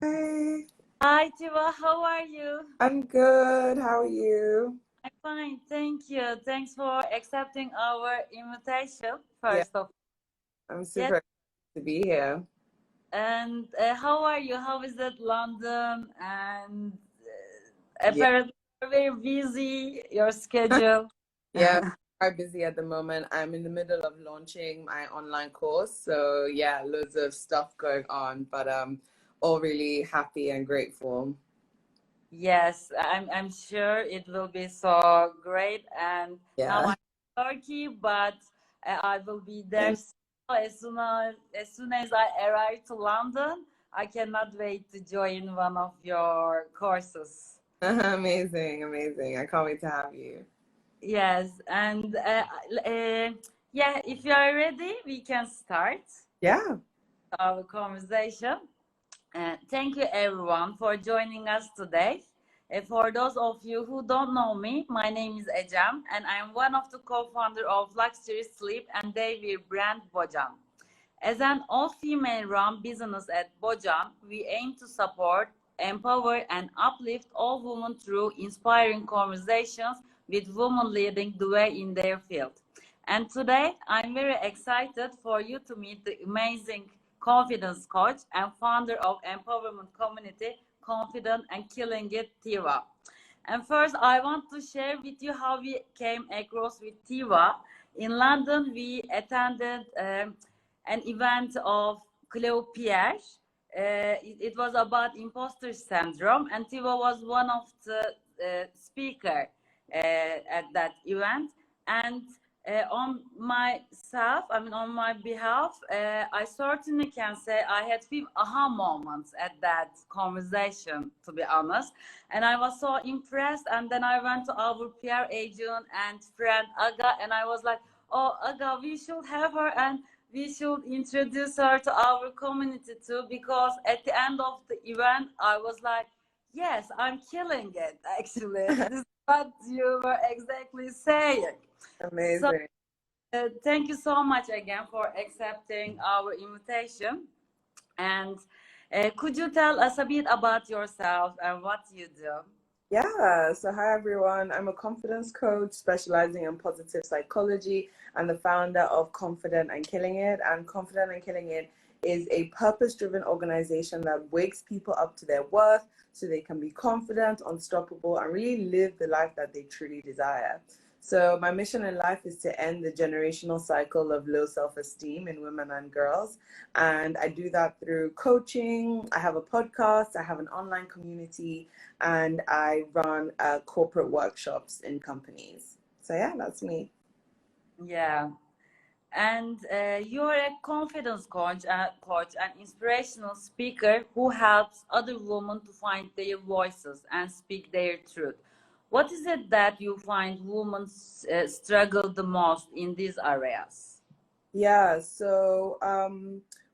Hi, Hi, Tiwa. How are you? I'm good. How are you? I'm fine, thank you. Thanks for accepting our invitation, Yeah, first of all. I'm Yes, super excited to be here. and how are you? How is it, London? And Yeah, apparently, you're very busy, your schedule. yeah, quite busy at the moment. I'm in the middle of launching my online course, so yeah, loads of stuff going on, but all really happy and grateful. Yes, I'm sure it will be so great. And now Yeah. I'm in Turkey, but I will be there soon. As soon as I arrive to London, I cannot wait to join one of your courses. Amazing, amazing. I can't wait to have you. Yes, and yeah, if you are ready, we can start Yeah. our conversation. Thank you everyone for joining us today. For those of you who don't know me, my name is Ecem and I'm one of the co-founder of Luxury Sleep and Daywear brand Bojan. As an all-female run business at Bojan, we aim to support, empower and uplift all women through inspiring conversations with women leading the way in their field. And today, I'm very excited for you to meet the amazing confidence coach and founder of empowerment community, Confident and Killing It, Tiva. And first, I want to share with you how we came across with Tiva. In London, we attended an event of Cleo Pierre. It was about imposter syndrome, and Tiva was one of the speaker at that event. And on myself, on my behalf, I certainly can say I had few aha moments at that conversation, to be honest. And I was so impressed. And then I went to our PR agent and friend Aga, and I was like, "Oh, Aga, we should have her, and we should introduce her to our community too." Because at the end of the event, I was like, "Yes, I'm killing it." Actually, this is what you were exactly saying. So, Amazing. thank you so much again for accepting our invitation. And could you tell us a bit about yourself and what you do? Yeah, so hi everyone. I'm a confidence coach specializing in positive psychology and the founder of Confident and Killing It. And Confident and Killing It is a purpose driven organization that wakes people up to their worth so they can be confident, unstoppable, and really live the life that they truly desire. So, my mission in life is to end the generational cycle of low self esteem in women and girls. And I do that through coaching. I have a podcast, I have an online community, and I run corporate workshops in companies. So yeah, that's me. Yeah. And you're a confidence coach and inspirational speaker who helps other women to find their voices and speak their truth. What is it that you find women struggle the most in these areas? Yeah, so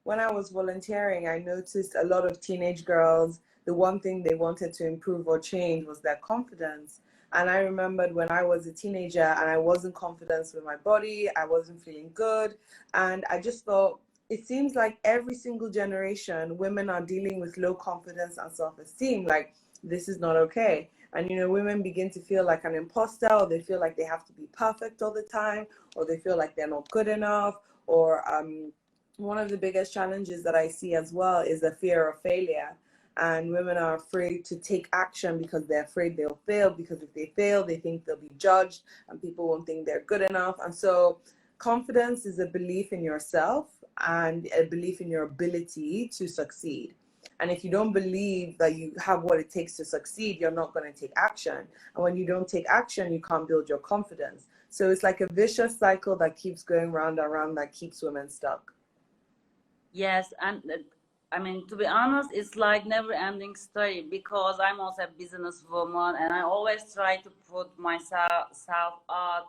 when I was volunteering, I noticed a lot of teenage girls, the one thing they wanted to improve or change was their confidence. And I remembered when I was a teenager and I wasn't confident with my body, I wasn't feeling good. And I just thought, it seems like every single generation, women are dealing with low confidence and self esteem. Like, this is not okay. And, women begin to feel like an imposter, or they feel like they have to be perfect all the time, or they feel like they're not good enough, or one of the biggest challenges that I see as well is the fear of failure. And women are afraid to take action because they're afraid they'll fail, because if they fail, they think they'll be judged and people won't think they're good enough. And so confidence is a belief in yourself and a belief in your ability to succeed. And if you don't believe that you have what it takes to succeed, you're not going to take action. And when you don't take action, you can't build your confidence. So it's like a vicious cycle that keeps going round and round that keeps women stuck. Yes, and to be honest, it's like never-ending story because I'm also a businesswoman and I always try to put myself out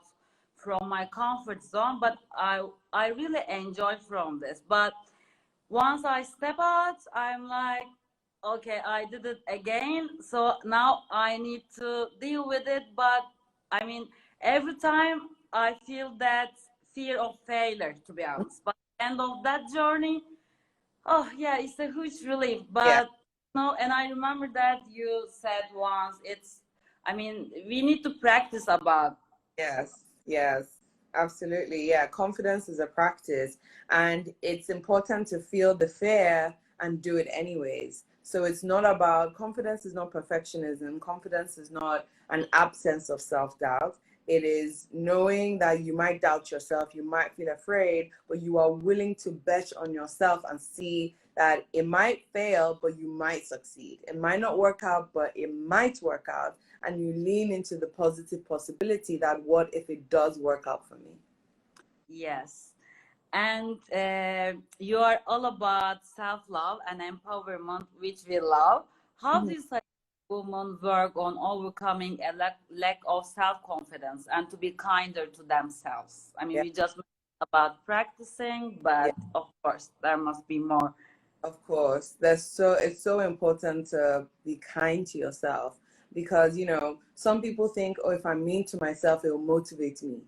from my comfort zone. But I really enjoy from this. But once I step out, I'm like, okay, I did it again. So now I need to deal with it. But I mean, every time I feel that fear of failure, to be honest. But at the end of that journey, oh yeah, it's a huge relief. Yeah. But No, and I remember that you said once, I mean, we need to practice about. Yes, yes, absolutely. Yeah, confidence is a practice, and it's important to feel the fear and do it anyways. So it's not about confidence, is not perfectionism. Confidence is not an absence of self doubt. It is knowing that you might doubt yourself, you might feel afraid, but you are willing to bet on yourself and see that it might fail, but you might succeed. It might not work out, but it might work out, and you lean into the positive possibility that what if it does work out for me. Yes. And you are all about self-love and empowerment, which we love. How do Mhm. you suggest women work on overcoming a lack of self-confidence and to be kinder to themselves? I mean, Yeah, we just mentioned about practicing, yeah. but of course, there must be more. Of course, it's so important to be kind to yourself, because some people think, oh, if I'm mean to myself, it will motivate me,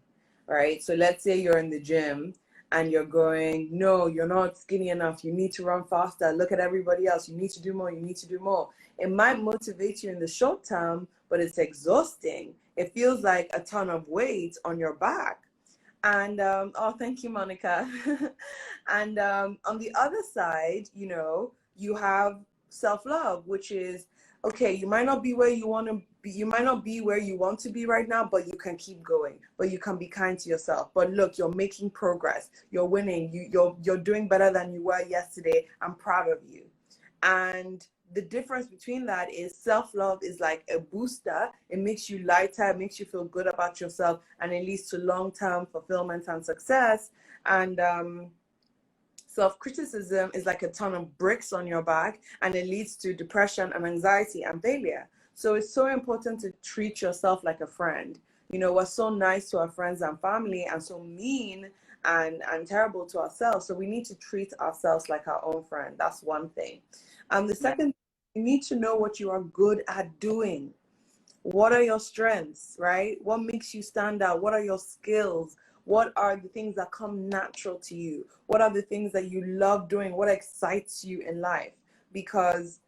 right? So let's say you're in the gym and you're going, no, you're not skinny enough. You need to run faster. Look at everybody else. You need to do more. You need to do more. It might motivate you in the short term, but it's exhausting. It feels like a ton of weight on your back. And oh, thank you, Monica. And on the other side, you have self-love, which is okay, you might not be where you want to be, you might not be where you want to be right now, but you can keep going, but you can be kind to yourself. But look, you're making progress, you're winning, you're doing better than you were yesterday. I'm proud of you. And the difference between that is self-love is like a booster. It makes you lighter, it makes you feel good about yourself, and it leads to long-term fulfillment and success. And self-criticism is like a ton of bricks on your back, and it leads to depression and anxiety and failure. So it's so important to treat yourself like a friend. We're so nice to our friends and family and so mean and terrible to ourselves. So we need to treat ourselves like our own friend. That's one thing. And the Yeah. second, you need to know what you are good at doing. What are your strengths, right? What makes you stand out? What are your skills? What are the things that come natural to you? What are the things that you love doing? What excites you in life? Because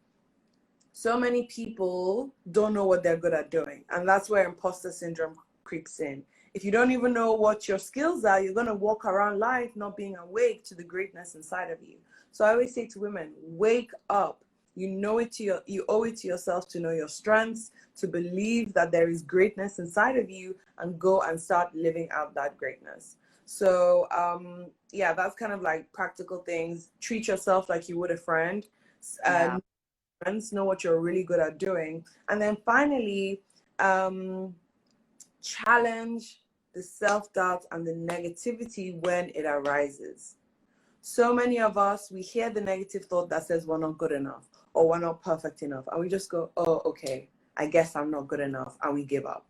so many people don't know what they're good at doing. And that's where imposter syndrome creeps in. If you don't even know what your skills are, you're going to walk around life not being awake to the greatness inside of you. So I always say to women, wake up. You owe it to yourself to know your strengths, to believe that there is greatness inside of you, and go and start living out that greatness. So yeah, that's kind of like practical things. Treat yourself like you would a friend. Yeah. Friends, know what you're really good at doing. And then finally, um, challenge the self-doubt and the negativity when it arises. So many of us, we hear the negative thought that says we're not good enough or we're not perfect enough, and we just go, oh, okay, I guess I'm not good enough, and we give up.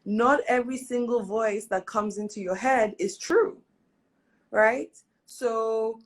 Not every single voice that comes into your head is true, right? So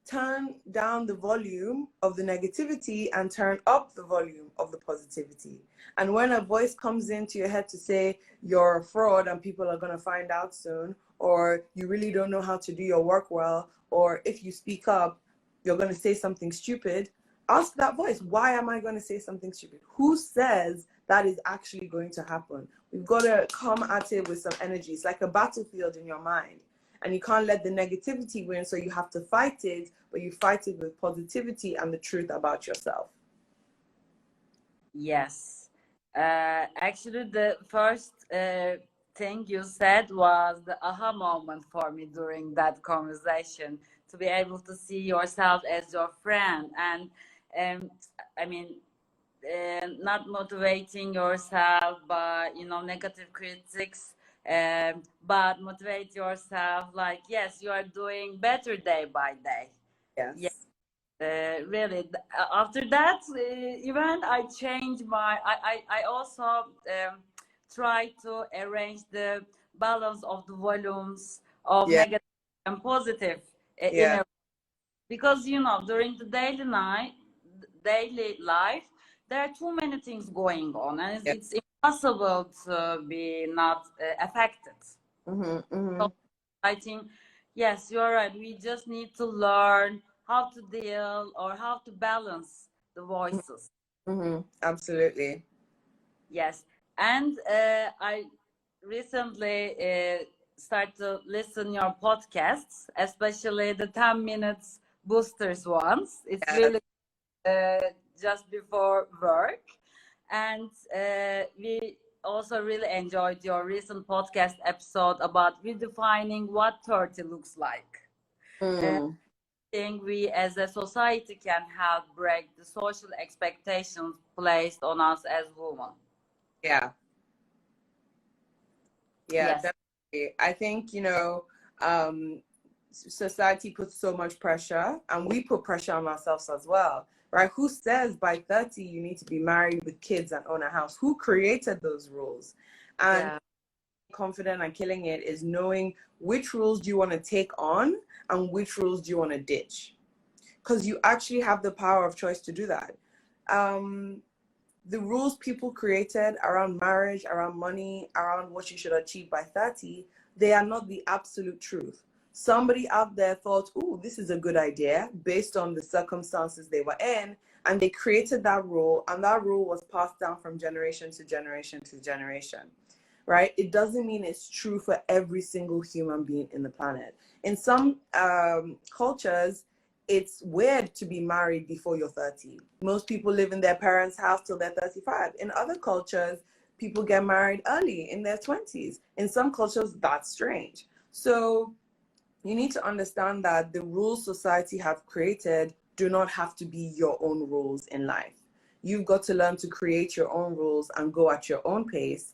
turn down the volume of the negativity and turn up the volume of the positivity. And when a voice comes into your head to say you're a fraud and people are going to find out soon, or you really don't know how to do your work well, or if you speak up, you're going to say something stupid, ask that voice, why am I going to say something stupid? Who says that is actually going to happen? We've got to come at it with some energy. It's like a battlefield in your mind, and you can't let the negativity win, so you have to fight it, but you fight it with positivity and the truth about yourself. Yes. Actually, the first thing you said was the aha moment for me during that conversation, to be able to see yourself as your friend. And um, I mean, not motivating yourself by, negative critics, but motivate yourself like, yes, you are doing better day by day. Yeah. Yes. Really, after that event, I changed I also try to arrange the balance of the volumes of Yeah. negative and positive in Yeah. a, because during the daily life, there are too many things going on, and Yeah. it's impossible to be not affected. Mm-hmm, mm-hmm. So I think, yes, you're right. We just need to learn how to deal or how to balance the voices. Absolutely. Yes. And I recently started to listen your podcasts, especially the 10 minutes boosters ones. It's Yes. really just before work. And we also really enjoyed your recent podcast episode about redefining what 30 looks like. I Mm, think we as a society can help break the social expectations placed on us as women. yeah. Yeah, Yes. definitely. I think, society puts so much pressure and we put pressure on ourselves as well, right? Who says by 30 you need to be married with kids and own a house? Who created those rules? And Yeah. confident and killing it is knowing which rules do you want to take on and which rules do you want to ditch, because you actually have the power of choice to do that. Um, the rules people created around marriage, around money, around what you should achieve by 30, they are not the absolute truth. Somebody out there thought, oh, this is a good idea based on the circumstances they were in, and they created that rule, and that rule was passed down from generation to generation to generation, right? It doesn't mean it's true for every single human being in the planet. In some cultures, it's weird to be married before you're 30. Most people live in their parents' house till they're 35. In other cultures, people get married early in their 20s. In some cultures, that's strange. So you need to understand that the rules society have created do not have to be your own rules in life. You've got to learn to create your own rules and go at your own pace,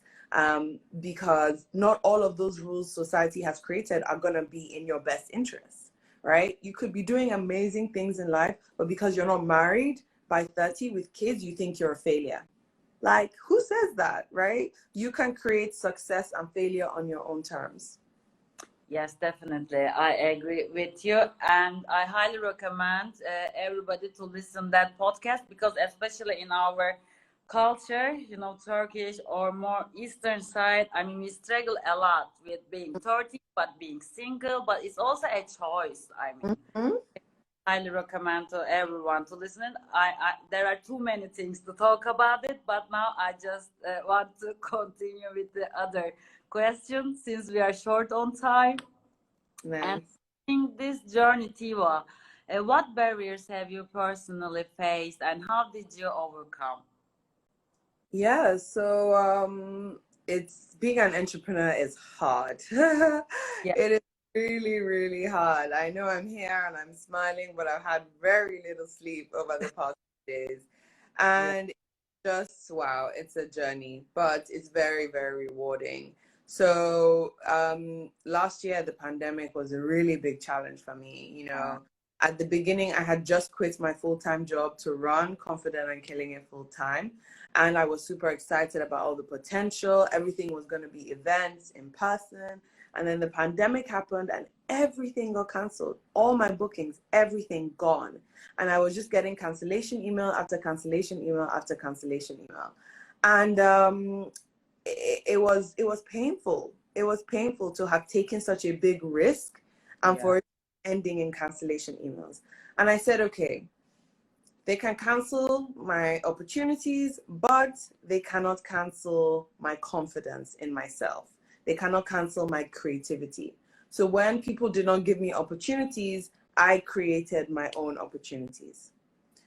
because not all of those rules society has created are going to be in your best interest, right? You could be doing amazing things in life, but because you're not married by 30 with kids, you think you're a failure. Like, who says that, right? You can create success and failure on your own terms. Yes, definitely. I agree with you, and I highly recommend everybody to listen that podcast because, especially in our culture, Turkish or more Eastern side, I mean, we struggle a lot with being 30, but being single, but it's also a choice. I mean, Mhm. highly recommend to everyone to listen. There are too many things to talk about it, but now I just want to continue with the other questions since we are short on time. And Nice. in this journey, Tiwa, what barriers have you personally faced and how did you overcome? Yeah, so it's being an entrepreneur is hard. Yeah, It is really, really hard. I know I'm here and I'm smiling, but I've had very little sleep over the past days. yeah, And just wow, it's a journey, but it's very, very rewarding. So last year the pandemic was a really big challenge for me. At the beginning I had just quit my full-time job to run Confident and Killing It full time. And I was super excited about all the potential. Everything was going to be events in person. And then the pandemic happened and everything got canceled. All my bookings, everything gone. And I was just getting cancellation email after cancellation email after cancellation email. And it was painful. It was painful to have taken such a big risk and yeah, for it ending in cancellation emails. And I said, okay, they can cancel my opportunities, but they cannot cancel my confidence in myself. They cannot cancel my creativity. So when people did not give me opportunities, I created my own opportunities,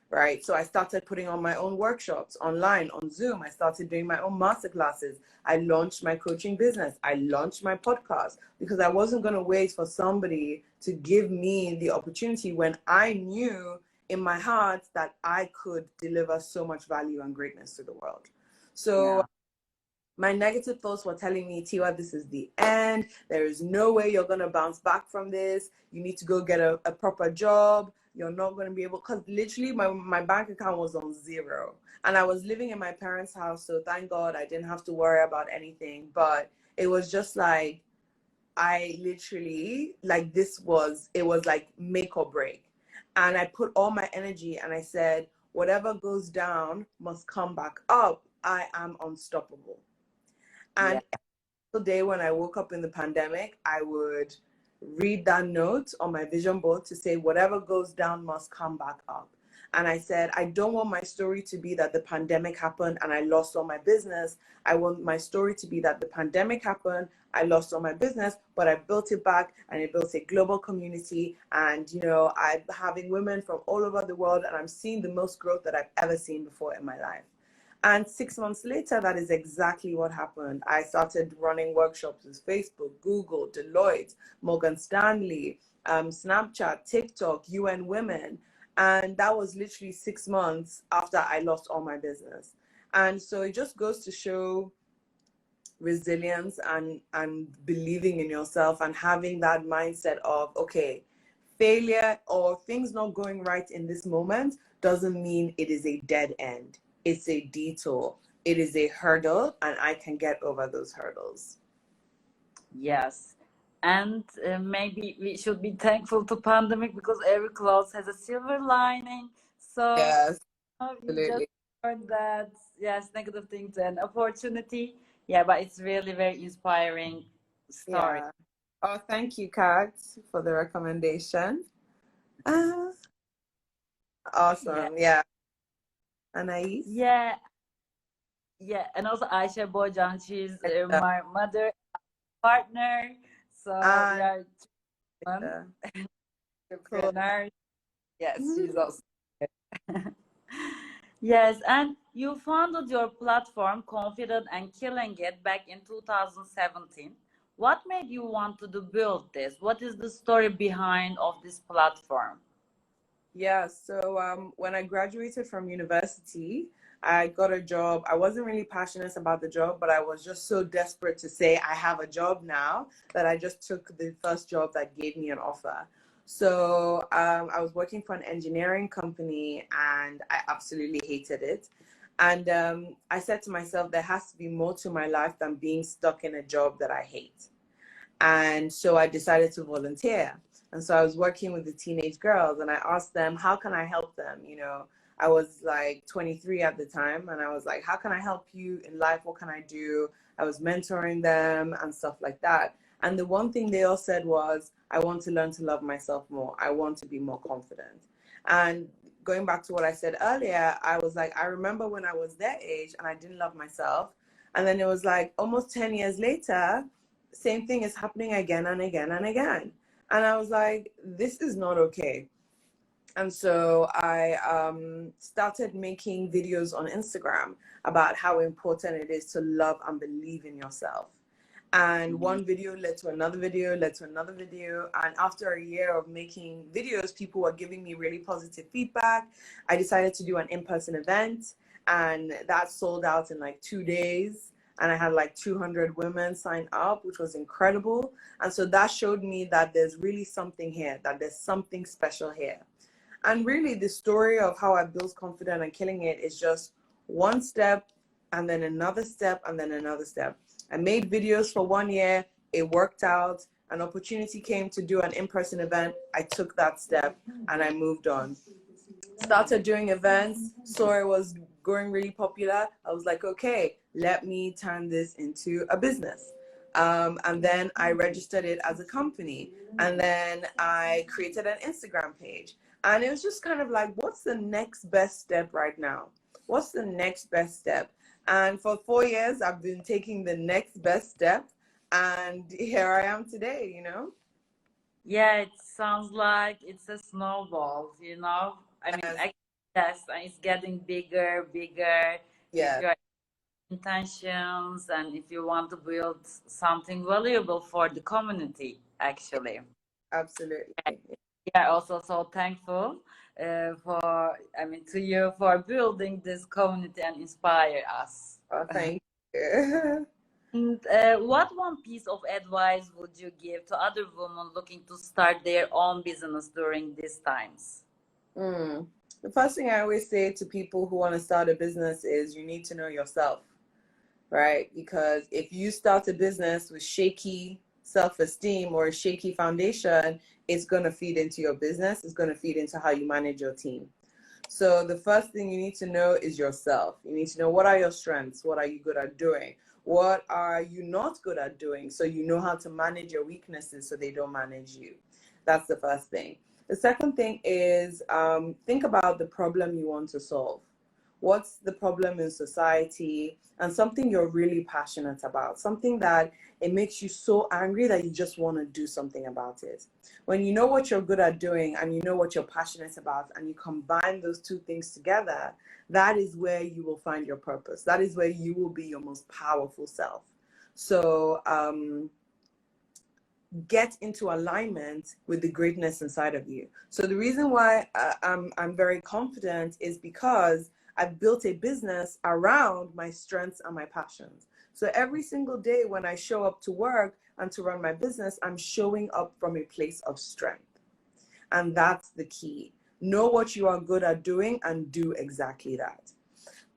right? So I started putting on my own workshops online on Zoom. I started doing my own masterclasses. I launched my coaching business. I launched my podcast because I wasn't going to wait for somebody to give me the opportunity when I knew in my heart that I could deliver so much value and greatness to the world. So yeah, my negative thoughts were telling me, Tiwa, this is the end. There is no way you're going to bounce back from this. You need to go get a proper job. You're not going to be able, because literally my bank account was on zero. And I was living in my parents' house. So thank God I didn't have to worry about anything. But it was just like, I literally, like, it was like make or break. And I put all my energy and I said, whatever goes down must come back up. I am unstoppable. yeah, And every day when I woke up in the pandemic, I would read that note on my vision board to say, whatever goes down must come back up. And I said, I don't want my story to be that the pandemic happened and I lost all my business. I want my story to be that the pandemic happened, I lost all my business, but I built it back and I built a global community. And, you know, I'm having women from all over the world and I'm seeing the most growth that I've ever seen before in my life. And 6 months later, that is exactly what happened. I started running workshops with Facebook, Google, Deloitte, Morgan Stanley, Snapchat, TikTok, UN Women. And that was literally 6 months after I lost all my business. And so it just goes to show resilience and believing in yourself and having that mindset of, okay, failure or things not going right in this moment doesn't mean it is a dead end. It's a detour. It is a hurdle, and I can get over those hurdles. Yes. And maybe we should be thankful to pandemic because every cloud has a silver lining. So Yes, we just absolutely. heard that, yes, negative things and opportunity. Yeah, but it's really very inspiring story. Yeah. Oh, thank you, Kat, for the recommendation. Uh, Yeah. awesome. Yeah. Anais? Yeah. Yeah. And also Aisha Bojan, she's my mother partner. So we And are one cool. entrepreneurs. Yes, she's also. Yes, and you founded your platform, Confident and Killing It, back in 2017. What made you want to do build this? What is the story behind of this platform? Yeah, so when I graduated from university, I got a job. I wasn't really passionate about the job, but I was just so desperate to say I have a job now that I just took the first job that gave me an offer. So I was working for an engineering company and I absolutely hated it. And I said to myself, there has to be more to my life than being stuck in a job that I hate. And so I decided to volunteer. And so I was working with the teenage girls and I asked them, how can I help them? You know, I was like 23 at the time and I was like, how can I help you in life? What can I do? I was mentoring them and stuff like that. And the one thing they all said was, I want to learn to love myself more. I want to be more confident. And going back to what I said earlier, I was like, I remember when I was their age and I didn't love myself. And then it was like almost 10 years later, same thing is happening again and again and again. And I was like, this is not okay. And so I started making videos on Instagram about how important it is to love and believe in yourself. And one video led to another video, led to another video. And after a year of making videos, people were giving me really positive feedback. I decided to do an in-person event, and that sold out in like 2 days. And I had like 200 women sign up, which was incredible. And so that showed me that there's really something here, that there's something special here. And really, the story of how I built confidence and killing it is just one step and then another step and then another step. I made videos for 1 year, it worked out. An opportunity came to do an in person event. I took that step and I moved on. Started doing events, saw it was going really popular. I was like, okay, let me turn this into a business. And then I registered it as a company. And then I created an Instagram page. And it was just kind of like, what's the next best step right now? What's the next best step? And for 4 years, I've been taking the next best step. And here I am today, you know? Yeah, it sounds like it's a snowball, you know? I mean, Yes. yes, and it's getting bigger, bigger. If Yes, you're intentions and if you want to build something valuable for the community, actually. absolutely. Yeah, also so thankful for, I mean, to you for building this community and inspire us. Oh, thank you. And what one piece of advice would you give to other women looking to start their own business during these times? Mm. The first thing I always say to people who want to start a business is you need to know yourself, right? Because if you start a business with shaky self-esteem or a shaky foundation, it's going to feed into your business. It's going to feed into how you manage your team. So the first thing you need to know is yourself. You need to know, what are your strengths? What are you good at doing? What are you not good at doing? So you know how to manage your weaknesses so they don't manage you. That's the first thing. The second thing is think about the problem you want to solve. What's the problem in society, and something you're really passionate about, something that it makes you so angry that you just want to do something about it. When you know what you're good at doing and you know what you're passionate about and you combine those two things together, that is where you will find your purpose. That is where you will be your most powerful self. So get into alignment with the greatness inside of you. So the reason why I'm very confident is because I've built a business around my strengths and my passions. So every single day when I show up to work and to run my business, I'm showing up from a place of strength. And that's the key. Know what you are good at doing and do exactly that.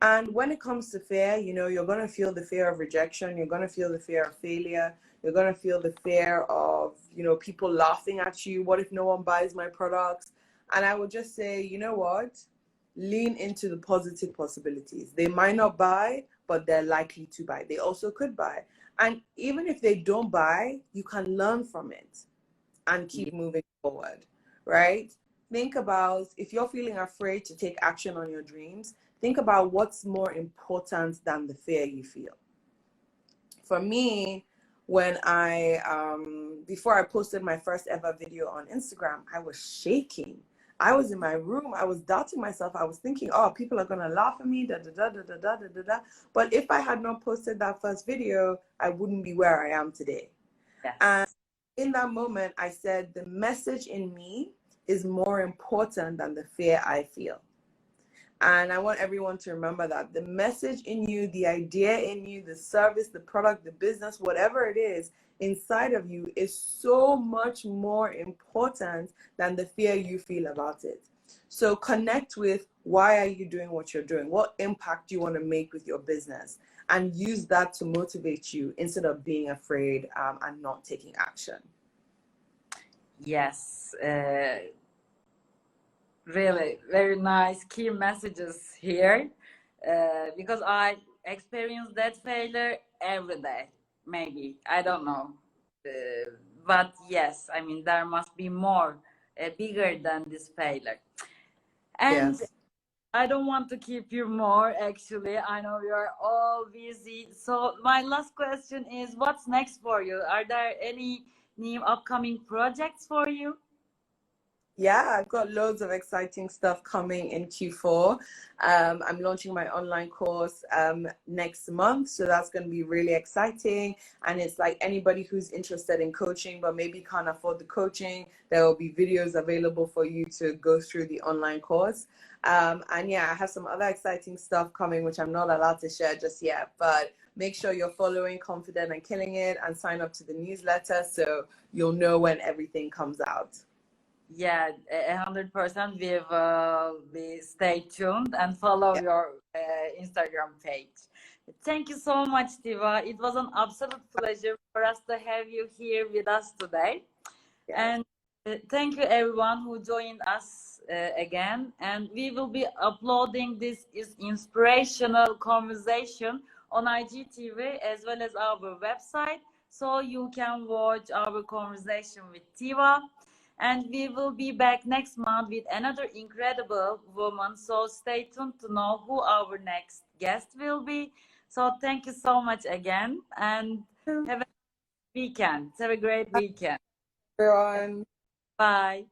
And when it comes to fear, you're going to feel the fear of rejection. You're going to feel the fear of failure. You're going to feel the fear of, people laughing at you. What if no one buys my products? And I would just say, you know what? Lean into the positive possibilities. They might not buy, but they're likely to buy. They also could buy. And even if they don't buy, you can learn from it and keep moving forward, right? Think about, if you're feeling afraid to take action on your dreams, think about what's more important than the fear you feel. For me, when before I posted my first ever video on Instagram, I was shaking. I was in my room. I was doubting myself. I was thinking, oh, people are going to laugh at me, da, da, da, da, da, da, da, da, da. But if I had not posted that first video, I wouldn't be where I am today. Yes. And in that moment, I said, the message in me is more important than the fear I feel. And I want everyone to remember that the message in you, the idea in you, the service, the product, the business, whatever it is inside of you is so much more important than the fear you feel about it. So connect with, why are you doing what you're doing? What impact do you want to make with your business? And use that to motivate you instead of being afraid and not taking action. Yes, really very nice key messages here, because I experience that failure every day. Maybe I don't know, but yes, I mean there must be more, bigger than this failure. And Yes. I don't want to keep you more. Actually, I know you are all busy. So my last question is, what's next for you? Are there any new upcoming projects for you? Yeah, I've got loads of exciting stuff coming in Q4. I'm launching my online course next month, so that's going to be really exciting. And it's like, anybody who's interested in coaching but maybe can't afford the coaching, there will be videos available for you to go through the online course. And yeah, I have some other exciting stuff coming, which I'm not allowed to share just yet, but make sure you're following Confident and Killing It and sign up to the newsletter so you'll know when everything comes out. Yeah, 100%. We will be stay tuned and follow Yeah. your Instagram page. Thank you so much, Tiva. It was an absolute pleasure for us to have you here with us today. Yeah. And thank you everyone who joined us again. And we will be uploading this inspirational conversation on IGTV as well as our website, so you can watch our conversation with Tiva. And we will be back next month with another incredible woman. So stay tuned to know who our next guest will be. So thank you so much again, and have a weekend. Have a great weekend. Everyone. Bye.